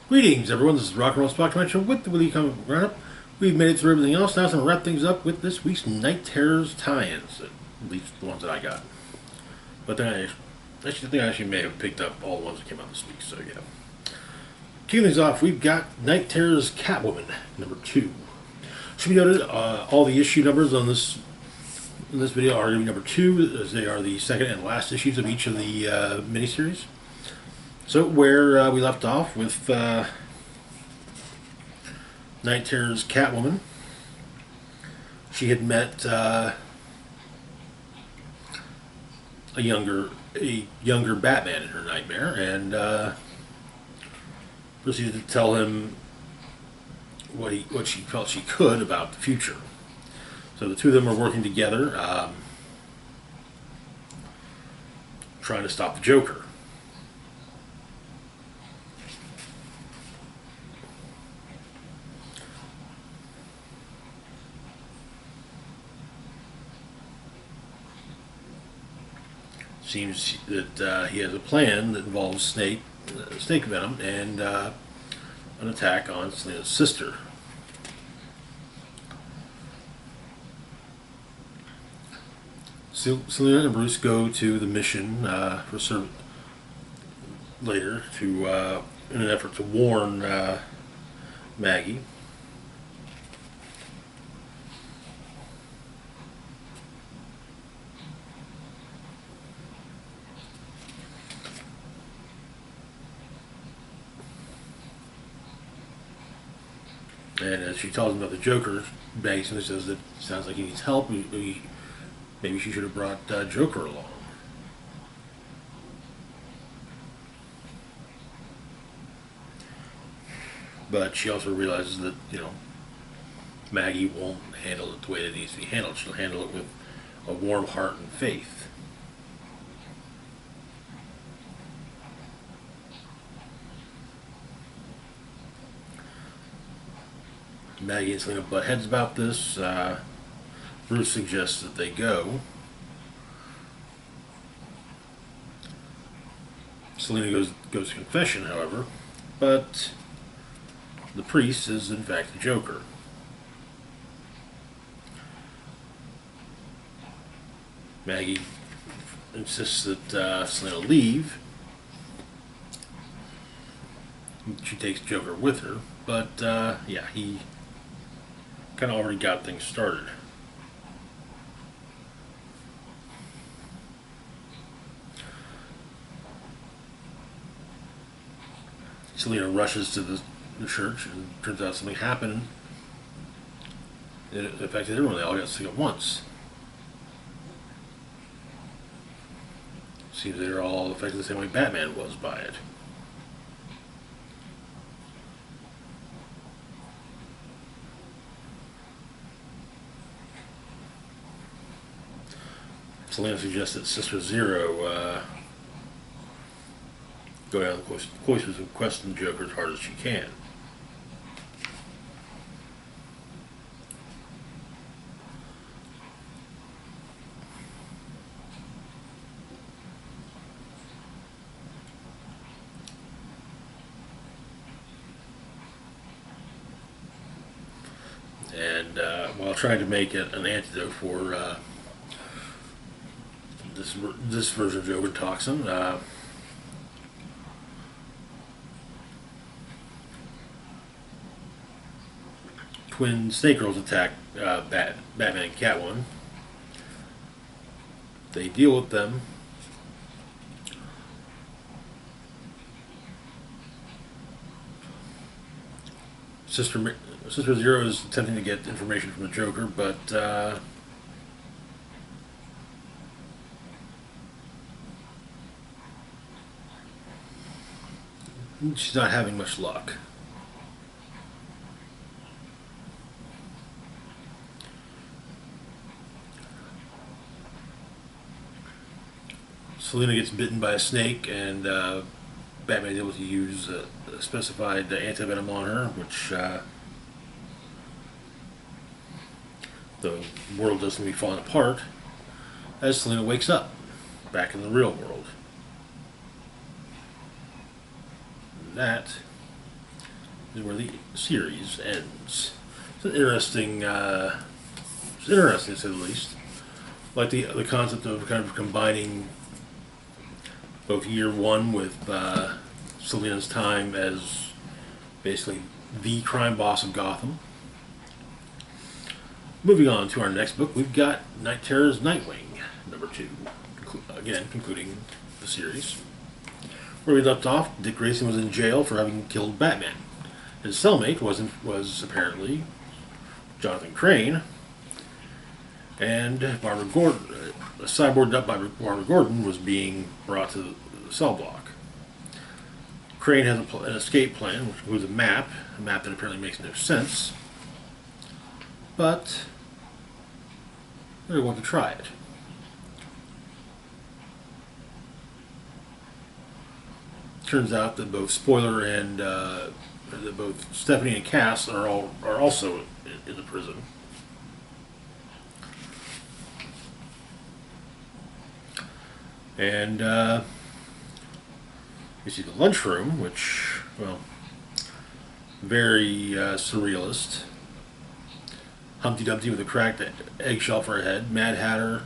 Greetings, everyone. This is Rock and Roll Spot Convention with the Weekly Comic Roundup. We've made it through everything else. Now it's time to wrap things up with this week's Night Terrors tie-ins. At least the ones that I got. But then I think I actually may have picked up all the ones that came out this week. So yeah. Kicking things off, we've got Night Terrors Catwoman number 2. Should be noted, all the issue numbers on this in this video are going to be number 2, as they are the second and last issues of each of the miniseries. So where we left off with Night Terror's Catwoman, she had met a younger Batman in her nightmare, and proceeded to tell him what she felt she could about the future. So the two of them were working together, trying to stop the Joker. Seems that he has a plan that involves snake venom and an attack on Selina's sister. Selina and Bruce go to the mission later to in an effort to warn Maggie. And as she tells him about the Joker, Maggie says that it sounds like he needs help. Maybe she should have brought Joker along. But she also realizes that, Maggie won't handle it the way it needs to be handled. She'll handle it with a warm heart and faith. Maggie and Selina butt heads about this. Bruce suggests that they go. Selina goes to confession, however, but the priest is in fact the Joker. Maggie insists that Selina leave. She takes Joker with her, but yeah, he kind of already got things started. Selina rushes to the church, and turns out something happened. It affected everyone. They all got sick at once. Seems they're all affected the same way Batman was by it. Selina suggests that Sister Zero go down the cloisters and question the Joker as hard as she can. And while trying to make it an antidote for this version of Joker toxin, twin Snake Girls attack Batman and Catwoman. They deal with them. Sister Zero is attempting to get information from the Joker, but she's not having much luck. Selina gets bitten by a snake, and Batman is able to use a specified anti-venom on her, which the world doesn't be falling apart as Selina wakes up back in the real world. And that where the series ends. It's an interesting, it's interesting to say the least. Like the concept of kind of combining both year one with Selina's time as basically the crime boss of Gotham. Moving on to our next book, we've got Night Terror's Nightwing, number 2. Again, concluding the series. Where we left off, Dick Grayson was in jail for having killed Batman. His cellmate was apparently Jonathan Crane, and Barbara Gordon, a cyborged up by Barbara Gordon, was being brought to the cell block. Crane has an escape plan, which includes a map that apparently makes no sense, but they're going to try it. Turns out that both Spoiler and that both Stephanie and Cass are also in the prison. And you see the lunchroom, which, well, very surrealist. Humpty Dumpty with a cracked eggshell for a head, Mad Hatter,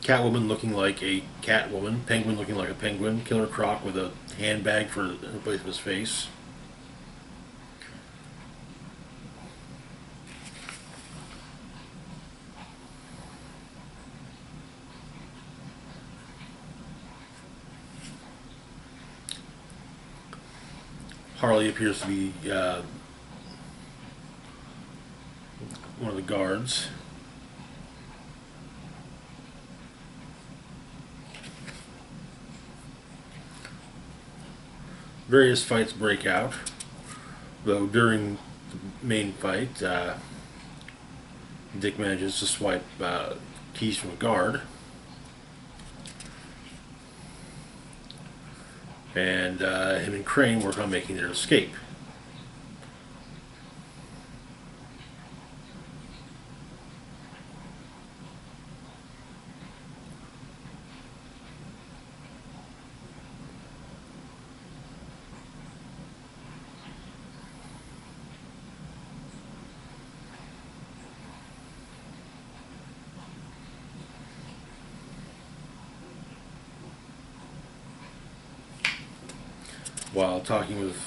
Catwoman looking like a Catwoman, Penguin looking like a penguin, Killer Croc with a handbag in place of his face. Harley appears to be one of the guards. Various fights break out, though during the main fight, Dick manages to swipe keys from a guard. And him and Crane work on making their escape. While talking with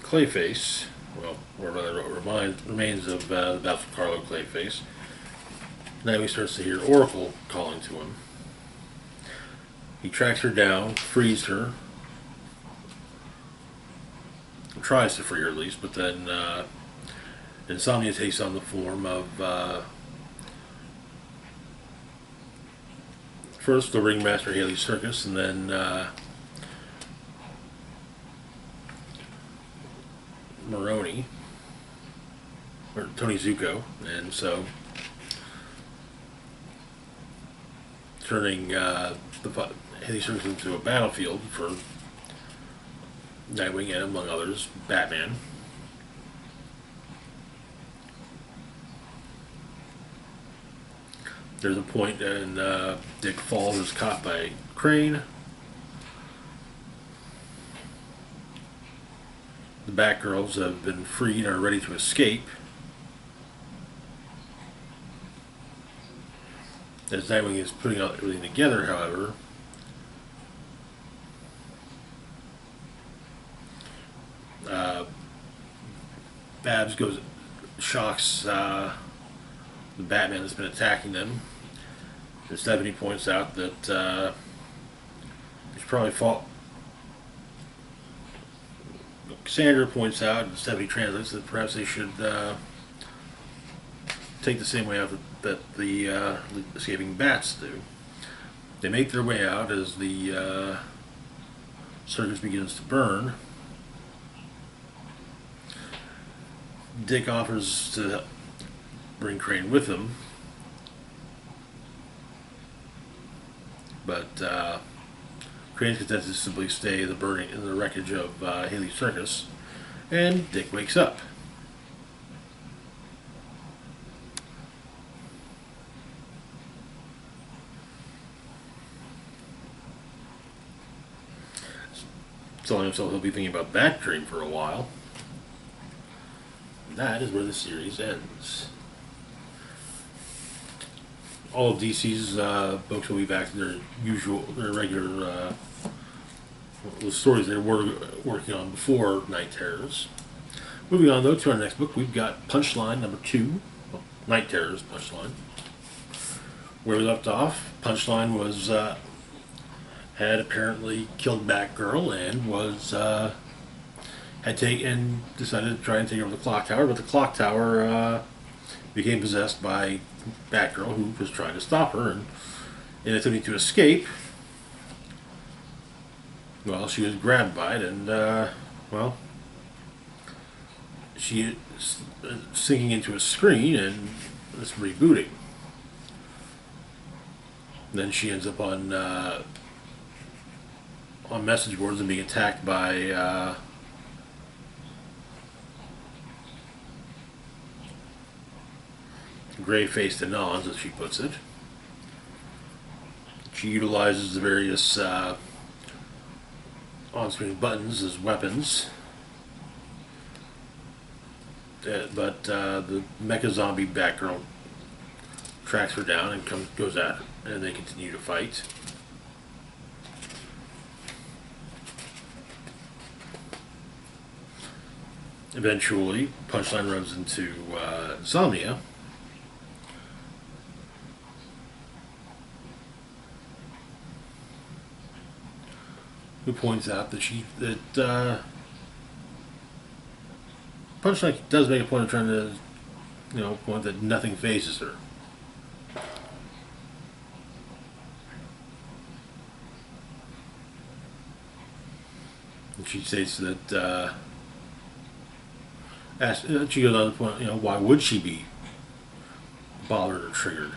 Clayface, well, or rather remains of the Battle for Carlo Clayface. Now he starts to hear Oracle calling to him. He tracks her down, frees her, tries to free her at least, but then Insomnia takes on the form of first the ringmaster Haley Circus, and then Maroni, or Tony Zuko, and so turning the Haley Circus into a battlefield for Nightwing and, among others, Batman. There's a point and Dick falls, is caught by Crane. The Batgirls have been freed and are ready to escape. As Nightwing is putting everything together, however, Babs shocks the Batman that's been attacking them. And Stephanie points out that it's probably fault. Cassandra points out, and Stephanie translates, that perhaps they should take the same way out that the escaping bats do. They make their way out as the circus begins to burn. Dick offers to bring Crane with him, but Crane's content is to simply stay in the wreckage of Haley Circus, and Dick wakes up. telling himself he'll be thinking about that dream for a while. And that is where the series ends. All of DC's books will be back to their regular the stories they were working on before Night Terrors. Moving on, though, to our next book, we've got Punchline #2, Night Terrors Punchline. Where we left off, Punchline was had apparently killed Batgirl and was decided to try and take over the clock tower, but the clock tower became possessed by Batgirl, who was trying to stop her, and in attempting to escape, well, she was grabbed by it, and she is sinking into a screen, and it's rebooting. Then she ends up on message boards and being attacked by gray-faced Anons, as she puts it. She utilizes the various on-screen buttons as weapons, but the Mecha Zombie Batgirl tracks her down and goes at her, and they continue to fight. Eventually, Punchline runs into Insomnia, who points out that Punchline does make a point of trying to, point that nothing phases her. And she states that she goes on to point, why would she be bothered or triggered?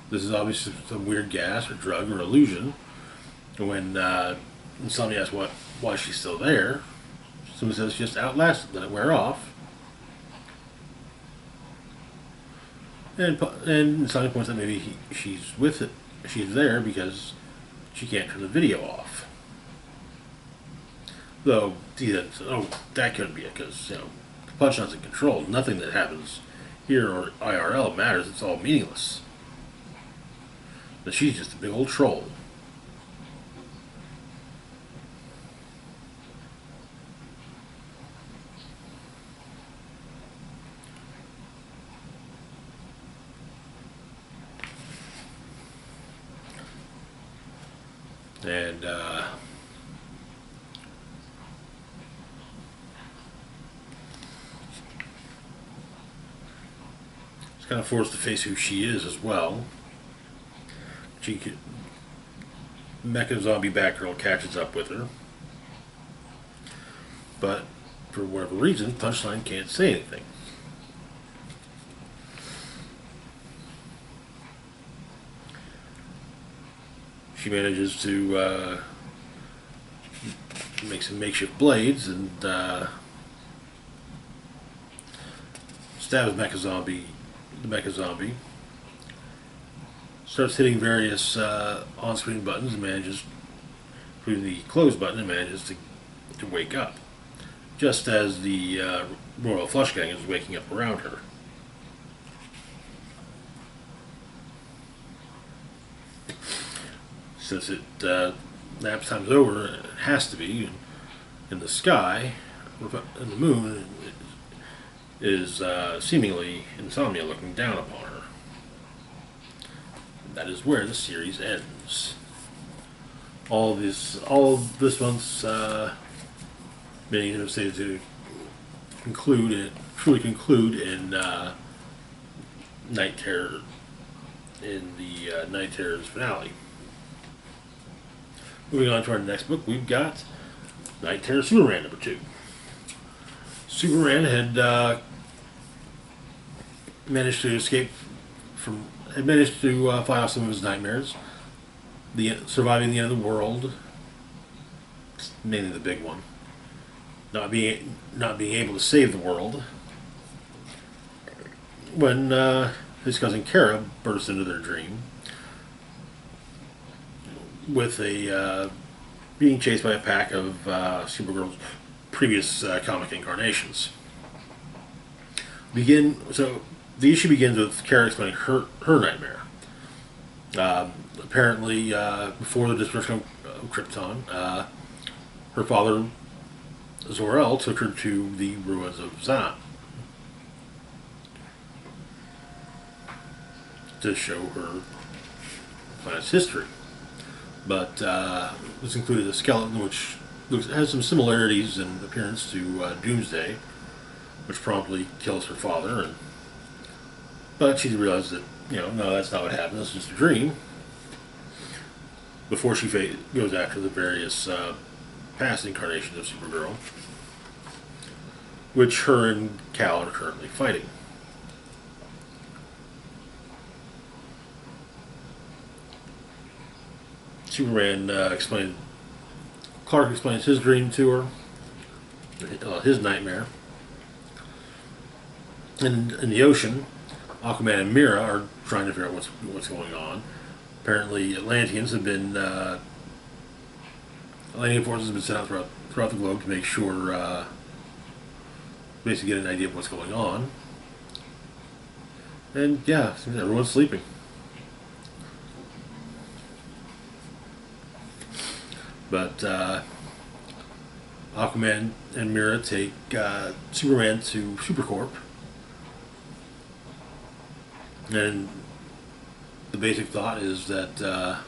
This is obviously some weird gas or drug or illusion. And when Insomnia asks why she's still there, someone says just outlast it, let it wear off. And Insomnia points out maybe she's with it. She's there because she can't turn the video off. Though he said, that couldn't be it, because Punchline's in control. Nothing that happens here or IRL matters. It's all meaningless. But she's just a big old troll. And she's kind of forced to face who she is as well. Mecha Zombie Batgirl catches up with her, but for whatever reason, Punchline can't say anything. She manages to make some makeshift blades and stabs the Mecha Zombie. Starts hitting various on-screen buttons and manages, through the close button, and manages to wake up, just as the Royal Flush Gang is waking up around her. Since nap time's over, it has to be, in the sky, and the moon is seemingly Insomnia looking down upon her. That is where the series ends. All of this month's many have stated to truly conclude in Night Terror, in the Night Terror's finale. Moving on to our next book, we've got Night Terror Superman #2. Superman had managed to fight off some of his nightmares, surviving the end of the world, mainly the big one, not being able to save the world, when his cousin Kara burst into their dream, with a being chased by a pack of Supergirl's previous comic incarnations. So the issue begins with Kara explaining her nightmare. Apparently, before the destruction of Krypton, her father Zor-El took her to the ruins of Zan to show her planet's history. But this included a skeleton which has some similarities in appearance to Doomsday, which promptly kills her father. But she realizes that, no, that's not what happened. This is just a dream. Before she goes after the various past incarnations of Supergirl, which her and Cal are currently fighting. Clark explains his dream to her, his nightmare. And in the ocean, Aquaman and Mira are trying to figure out what's going on. Apparently, Atlantean forces have been sent out throughout the globe to make sure, basically get an idea of what's going on. And yeah, everyone's sleeping. But Aquaman and Mira take Superman to Supercorp. And the basic thought is that the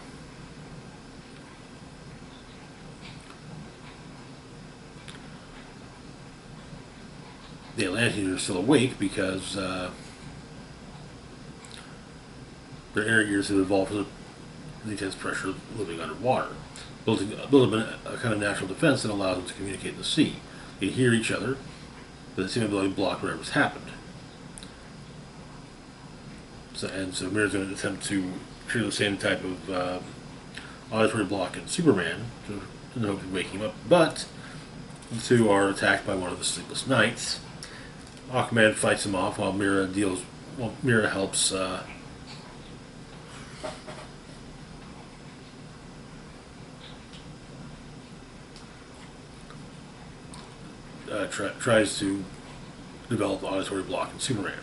Atlanteans are still awake because their inner ears have evolved for the intense pressure of living underwater, building up a kind of natural defense that allows them to communicate in the sea. They hear each other, but they seem to be able to block whatever's happened. So Mira's going to attempt to trigger the same type of auditory block in Superman in the hope of waking him up, but the two are attacked by one of the Sleepless Knights. Aquaman fights him off while Mira helps tries to develop the auditory block in Superman.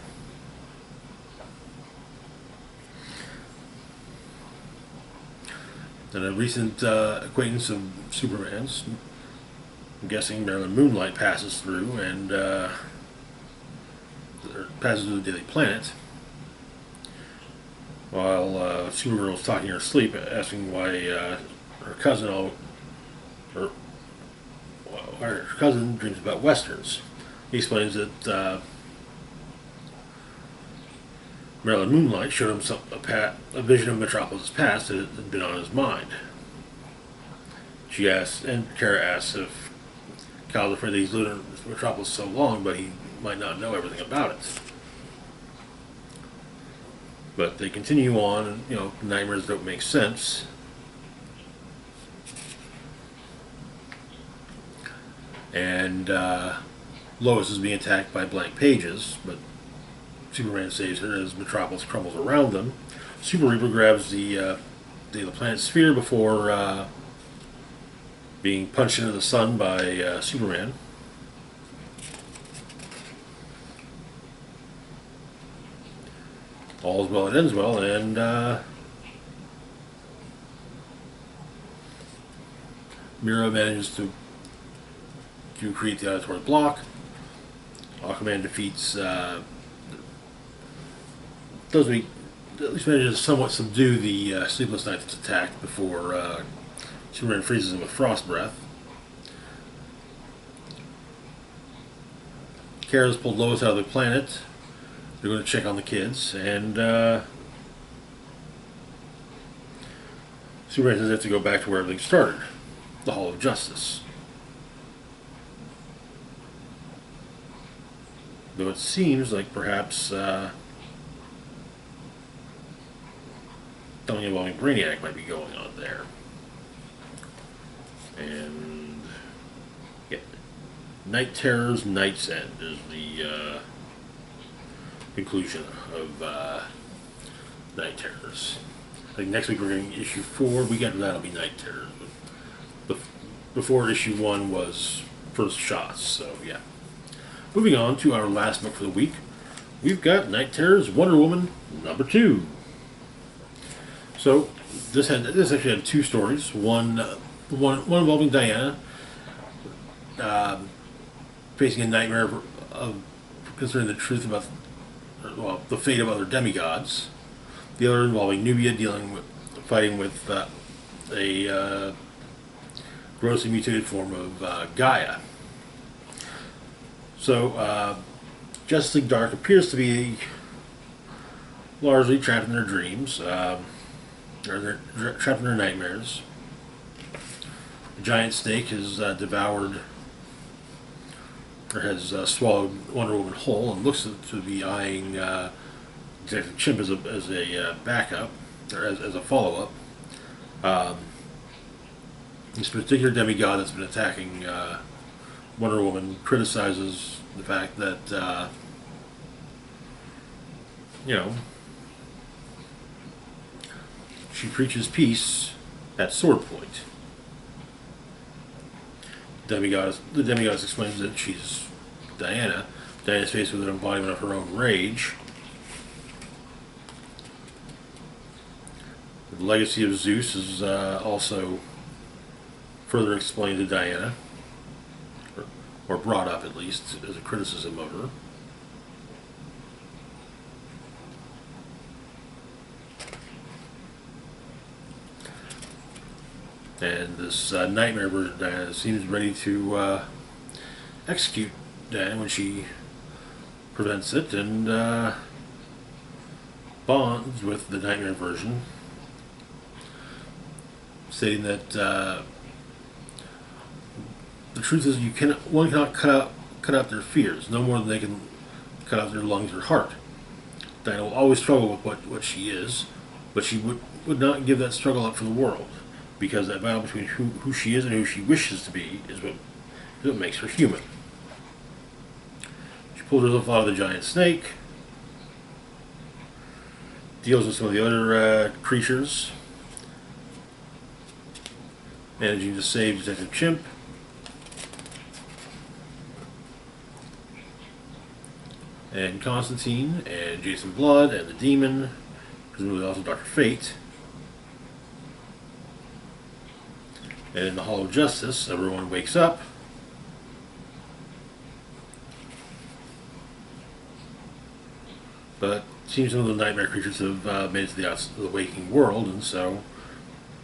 And a recent acquaintance of Superman's, I'm guessing Marilyn Moonlight, passes through passes through the Daily Planet while Supergirl's talking in her sleep, asking why her cousin dreams about westerns. He explains that Marilyn Moonlight showed him a vision of Metropolis' past that had been on his mind. Kara asks if Cal's afraid that he's lived in Metropolis so long, but he might not know everything about it. But they continue on, and nightmares don't make sense. And Lois is being attacked by blank pages, but Superman saves her as Metropolis crumbles around them. Super Reaper grabs the planet sphere before being punched into the sun by Superman. All's well that ends well, and Mira manages to create the auditory block. Aquaman defeats at least manages to somewhat subdue the Sleepless Knight that's attacked before Superman freezes him with frost breath. Kara's pulled Lois out of the planet. They're going to check on the kids, and Superman says they have to go back to where everything started, the Hall of Justice. Though it seems like perhaps something involving Brainiac might be going on there. And yeah, Night Terror's Night's End is the conclusion of Night Terrors. Like next week we're getting issue 4. Week after that'll be Night Terrors. But before issue 1 was First Shots. So yeah. Moving on to our last book for the week, we've got Night Terrors Wonder Woman #2. So this actually had 2 stories. One involving Diana facing a nightmare of concerning the truth about the fate of other demigods. The other involving Nubia fighting with a grossly mutated form of Gaia. So Justice League Dark appears to be largely trapped in their dreams, or they're trapped in their nightmares. The giant snake has devoured, or has swallowed Wonder Woman whole, and looks to be eyeing Detective Chimp as a backup, or as a follow-up. This particular demigod that's been attacking Wonder Woman criticizes the fact that, she preaches peace at sword point. The demigod explains that she's Diana. Diana's faced with an embodiment of her own rage. The legacy of Zeus is also further explained to Diana, or brought up at least, as a criticism of her. And this nightmare version of Diana seems ready to execute Diana when she prevents it, and bonds with the nightmare version, stating that the truth is one cannot cut out their fears, no more than they can cut out their lungs or heart. Diana will always struggle with what she is, but she would not give that struggle up for the world, because that battle between who she is and who she wishes to be is what makes her human. She pulls herself out of the giant snake, deals with some of the other creatures, managing to save Detective Chimp, and Constantine, and Jason Blood, and the Demon, presumably also Dr. Fate. And in the Hall of Justice, everyone wakes up. But it seems some of the nightmare creatures have made it to the waking world, and so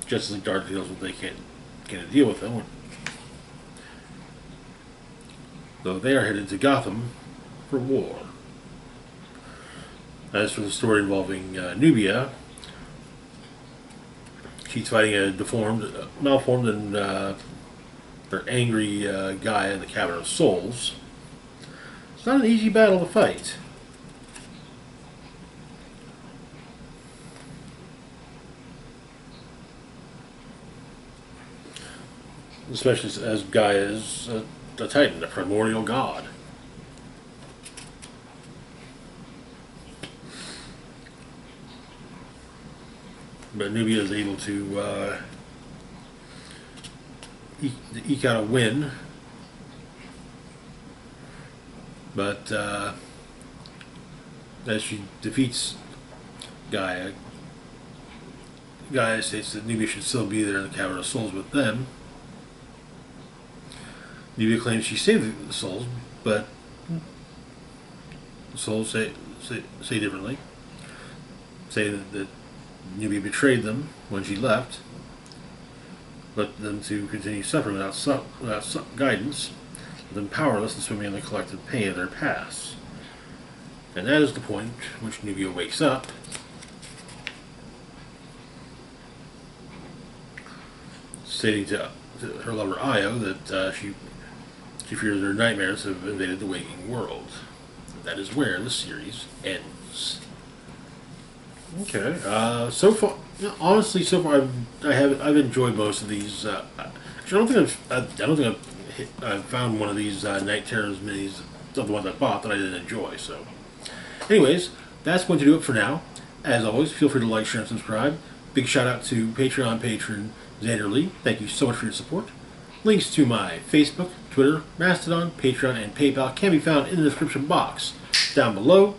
Justice League Dark feels that they can't deal with them. Though they are headed to Gotham for war. As for the story involving Nubia, she's fighting a malformed and or angry guy in the Cavern of Souls. It's not an easy battle to fight. Especially as Gaia is a Titan, a primordial god. But Nubia is able to eke out a win. But as she defeats Gaia states that Nubia should still be there in the Cavern of Souls with them. Nubia claims she saved the souls, but the souls say differently. Say that Nubia betrayed them when she left, left them to continue suffering without guidance, them powerless and swimming in the collective pain of their past. And that is the point at which Nubia wakes up, stating to her lover Io that she fears her nightmares have invaded the waking world. That is where the series ends. Okay. So far, honestly, I've enjoyed most of these. Actually, I don't think I've found one of these Night Terrors minis of the ones I bought that I didn't enjoy. So, anyways, that's going to do it for now. As always, feel free to like, share, and subscribe. Big shout out to Patreon patron Xander Lee. Thank you so much for your support. Links to my Facebook, Twitter, Mastodon, Patreon, and PayPal can be found in the description box down below.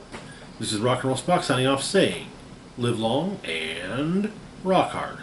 This is Rock and Roll Spock signing off saying, live long and rock hard.